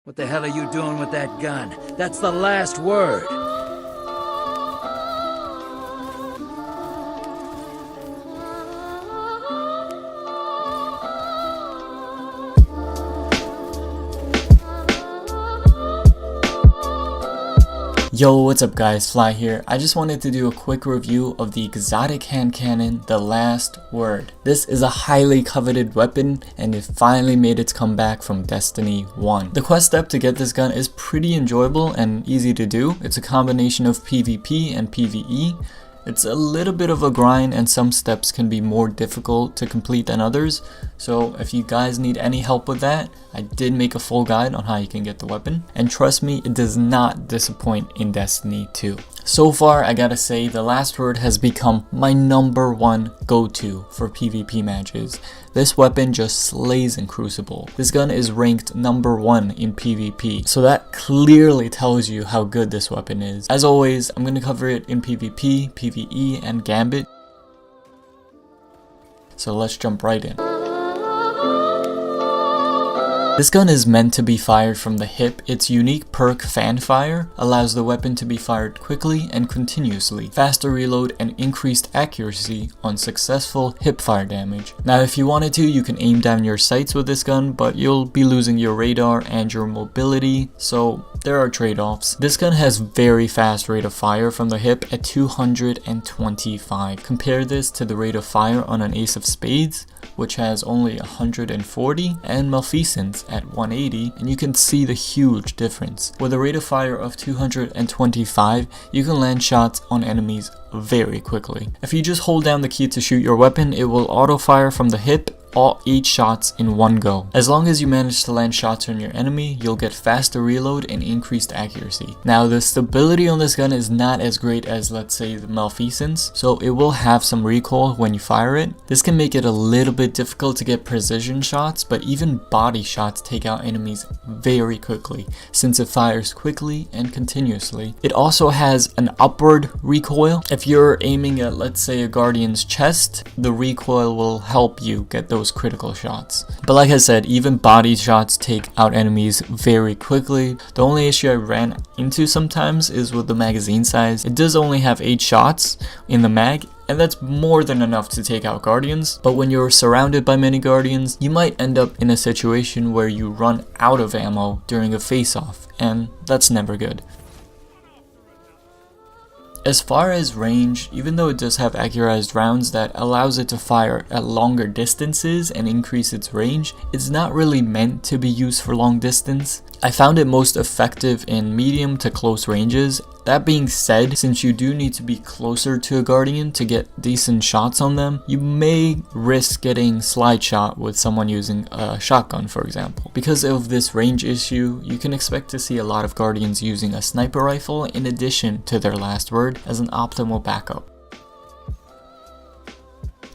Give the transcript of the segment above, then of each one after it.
What the hell are you doing with that gun? That's the last word. Yo, what's up guys, Fly here. I just wanted to do a quick review of the exotic hand cannon, The Last Word. This is a highly coveted weapon and it finally made its comeback from Destiny 1. The quest step to get this gun is pretty enjoyable and easy to do. It's a combination of PvP and PvE. It's a little bit of a grind and some steps can be more difficult to complete than others, so if you guys need any help with that, I did make a full guide on how you can get the weapon, and trust me, it does not disappoint in Destiny 2. So far, I gotta say, The Last Word has become my #1 go-to for PvP matches. This weapon just slays in Crucible. This gun is ranked #1 in PvP, so that clearly tells you how good this weapon is. As always, I'm gonna cover it in PvP, PvE, and Gambit. So let's jump right in. This gun is meant to be fired from the hip. Its unique perk Fan Fire allows the weapon to be fired quickly and continuously, faster reload and increased accuracy on successful hip fire damage. Now if you wanted to, you can aim down your sights with this gun, but you'll be losing your radar and your mobility, so there are trade-offs. This gun has very fast rate of fire from the hip at 225. Compare this to the rate of fire on an Ace of Spades, which has only 140, and Malfeasance at 180, and you can see the huge difference. With a rate of fire of 225, you can land shots on enemies very quickly. If you just hold down the key to shoot your weapon, it will auto-fire from the hip all 8 shots in one go. As long as you manage to land shots on your enemy, you'll get faster reload and increased accuracy. Now the stability on this gun is not as great as, let's say, the Malfeasance, so it will have some recoil when you fire it. This can make it a little bit difficult to get precision shots, but even body shots take out enemies very quickly since it fires quickly and continuously. It also has an upward recoil. If you're aiming at, let's say, a Guardian's chest, the recoil will help you get those critical shots. But like I said, even body shots take out enemies very quickly. The only issue I ran into sometimes is with the magazine size. It does only have 8 shots in the mag, and that's more than enough to take out Guardians. But when you're surrounded by many Guardians, you might end up in a situation where you run out of ammo during a face-off, and that's never good. As far as range, even though it does have accurized rounds that allows it to fire at longer distances and increase its range, it's not really meant to be used for long distance. I found it most effective in medium to close ranges. That being said, since you do need to be closer to a Guardian to get decent shots on them, you may risk getting slide shot with someone using a shotgun, for example. Because of this range issue, you can expect to see a lot of Guardians using a sniper rifle in addition to their Last Word as an optimal backup.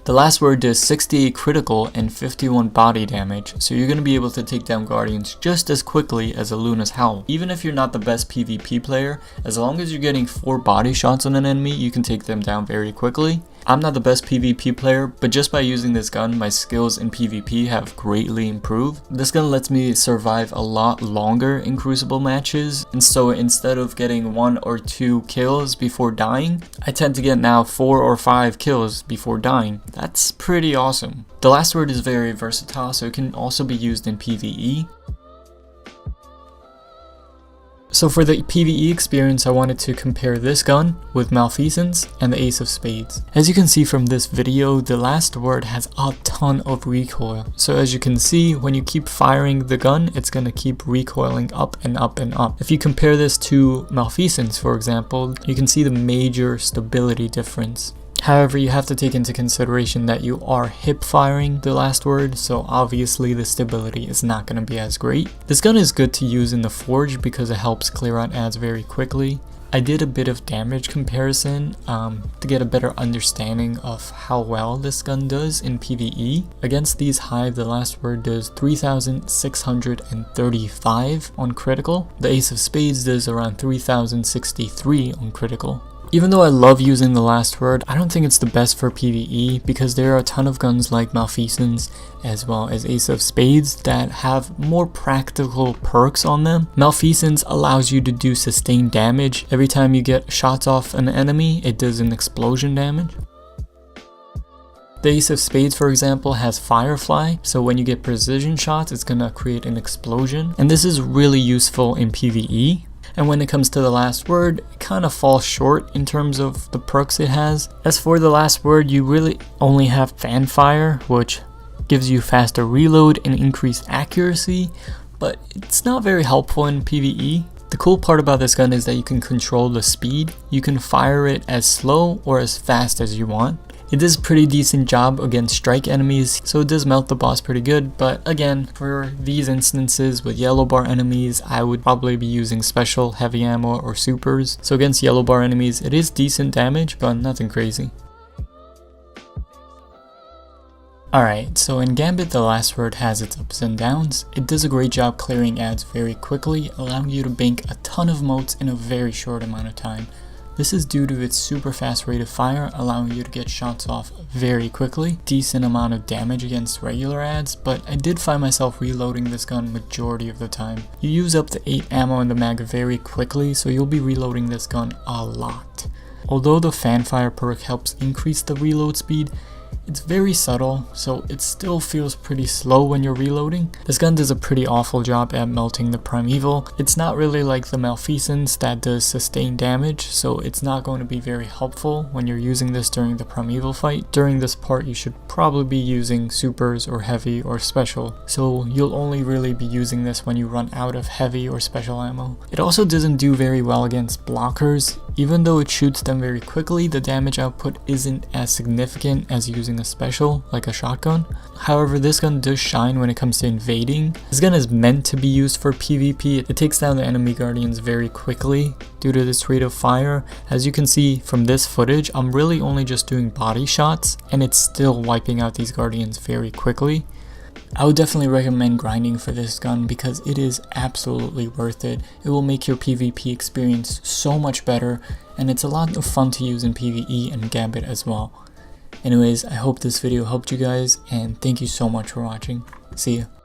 The Last Word does 68 critical and 51 body damage, so you're going to be able to take down Guardians just as quickly as a Luna's Howl. Even if you're not the best PvP player, as long as you're getting 4 body shots on an enemy, you can take them down very quickly. I'm not the best PvP player, but just by using this gun, my skills in PvP have greatly improved. This gun lets me survive a lot longer in Crucible matches, and so instead of getting 1 or 2 kills before dying, I tend to get now 4 or 5 kills before dying. That's pretty awesome. The Last Word is very versatile, so it can also be used in PvE. So for the PvE experience, I wanted to compare this gun with Malfeasance and the Ace of Spades. As you can see from this video, the Last Word has a ton of recoil. So as you can see, when you keep firing the gun, it's going to keep recoiling up and up and up. If you compare this to Malfeasance, for example, you can see the major stability difference. However, you have to take into consideration that you are hip firing the Last Word, so obviously the stability is not going to be as great. This gun is good to use in the Forge because it helps clear out ads very quickly. I did a bit of damage comparison to get a better understanding of how well this gun does in PvE. Against these Hive, the Last Word does 3,635 on critical. The Ace of Spades does around 3,063 on critical. Even though I love using the last word, I don't think it's the best for PvE because there are a ton of guns like Malfeasance as well as Ace of Spades that have more practical perks on them. Malfeasance allows you to do sustained damage. Every time you get shots off an enemy, it does an explosion damage. The Ace of Spades, for example, has Firefly, so when you get precision shots, it's gonna create an explosion. And this is really useful in PvE. And when it comes to the last word, it kind of falls short in terms of the perks it has. As for the last word, you really only have Fanfire, which gives you faster reload and increased accuracy, but it's not very helpful in PvE. The cool part about this gun is that you can control the speed. You can fire it as slow or as fast as you want. It does a pretty decent job against strike enemies, so it does melt the boss pretty good, but again, for these instances with yellow bar enemies, I would probably be using special, heavy ammo, or supers. So against yellow bar enemies, it is decent damage, but nothing crazy. Alright, so in Gambit, the last word has its ups and downs. It does a great job clearing ads very quickly, allowing you to bank a ton of motes in a very short amount of time. This is due to its super fast rate of fire, allowing you to get shots off very quickly, decent amount of damage against regular ads, but I did find myself reloading this gun majority of the time. You use up to 8 ammo in the mag very quickly, so you'll be reloading this gun a lot. Although the Fanfire perk helps increase the reload speed, it's very subtle, so it still feels pretty slow when you're reloading. This gun does a pretty awful job at melting the Primeval. It's not really like the Malfeasance that does sustained damage, so it's not going to be very helpful when you're using this during the Primeval fight. During this part, you should probably be using supers or heavy or special, so you'll only really be using this when you run out of heavy or special ammo. It also doesn't do very well against blockers. Even though it shoots them very quickly, the damage output isn't as significant as using a special, like a shotgun. However, this gun does shine when it comes to invading. This gun is meant to be used for PvP. It takes down the enemy guardians very quickly due to this rate of fire. As you can see from this footage, I'm really only just doing body shots, and it's still wiping out these guardians very quickly. I would definitely recommend grinding for this gun because it is absolutely worth it. It will make your PvP experience so much better, and it's a lot of fun to use in PvE and Gambit as well. Anyways, I hope this video helped you guys, and thank you so much for watching. See ya.